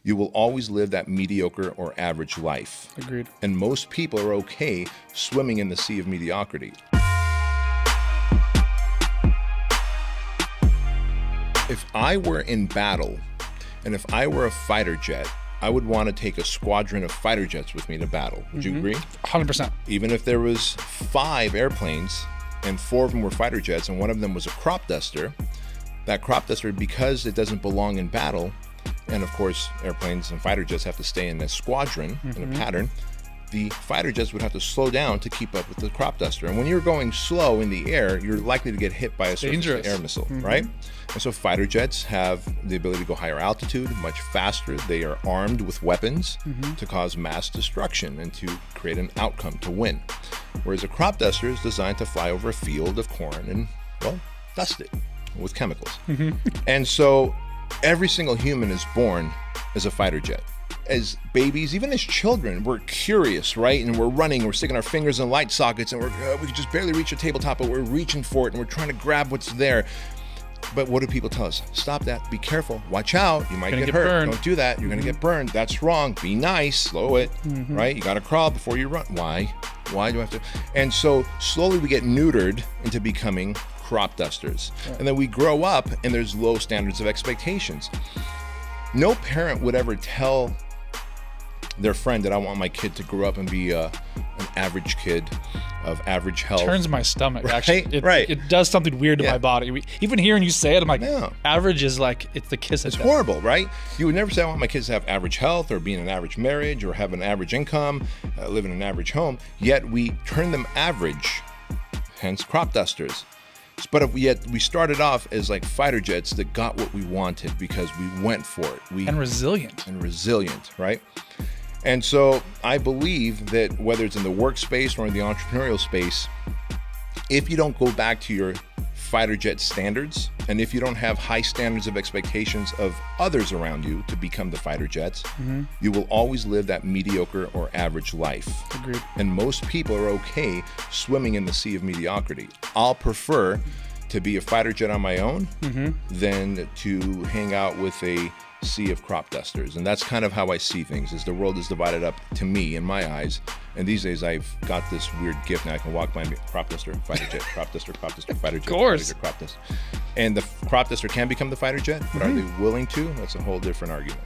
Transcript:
you will always live that mediocre or average life. Agreed. And most people are okay swimming in the sea of mediocrity. If I were in battle, and if I were a fighter jet, I would want to take a squadron of fighter jets with me to battle. Would you agree? 100%. Even if there was 5 airplanes and 4 of them were fighter jets and one of them was a crop duster, that crop duster, because it doesn't belong in battle, and of course airplanes and fighter jets have to stay in a squadron in a pattern, the fighter jets would have to slow down to keep up with the crop duster. And when you're going slow in the air, you're likely to get hit by a surface air missile, right? And so fighter jets have the ability to go higher altitude, much faster. They are armed with weapons to cause mass destruction and to create an outcome, to win. Whereas a crop duster is designed to fly over a field of corn and, well, dust it with chemicals. And so every single human is born as a fighter jet. As babies, even as children, we're curious, right? And we're running, we're sticking our fingers in light sockets, and we can just barely reach a tabletop, but we're reaching for it and we're trying to grab what's there. But what do people tell us? Stop that, be careful, watch out, you might get hurt. Burned. Don't do that, you're gonna get burned. That's wrong, be nice, slow it, right? You gotta crawl before you run. Why do I have to? And so slowly we get neutered into becoming crop dusters. Right. And then we grow up and there's low standards of expectations. No parent would ever tell their friend that I want my kid to grow up and be an average kid of average health. Turns my stomach, right? actually. It does something weird to my body. Even hearing you say it, I'm like, average is like, it's the kiss of death. It's horrible, right? You would never say I want my kids to have average health or be in an average marriage or have an average income, live in an average home, yet we turn them average, hence crop dusters. But yet we started off as like fighter jets that got what we wanted because we went for it. And resilient, right? And so I believe that whether it's in the workspace or in the entrepreneurial space, if you don't go back to your fighter jet standards, and if you don't have high standards of expectations of others around you to become the fighter jets, you will always live that mediocre or average life. Agreed. And most people are okay swimming in the sea of mediocrity. I'll prefer to be a fighter jet on my own than to hang out with a sea of crop dusters. And that's kind of how I see things, is the world is divided up, to me, in my eyes. And these days I've got this weird gift now. I can walk by crop duster, fighter jet, crop duster, fighter jet, of course. crop duster. And the crop duster can become the fighter jet, but are they willing to? That's a whole different argument.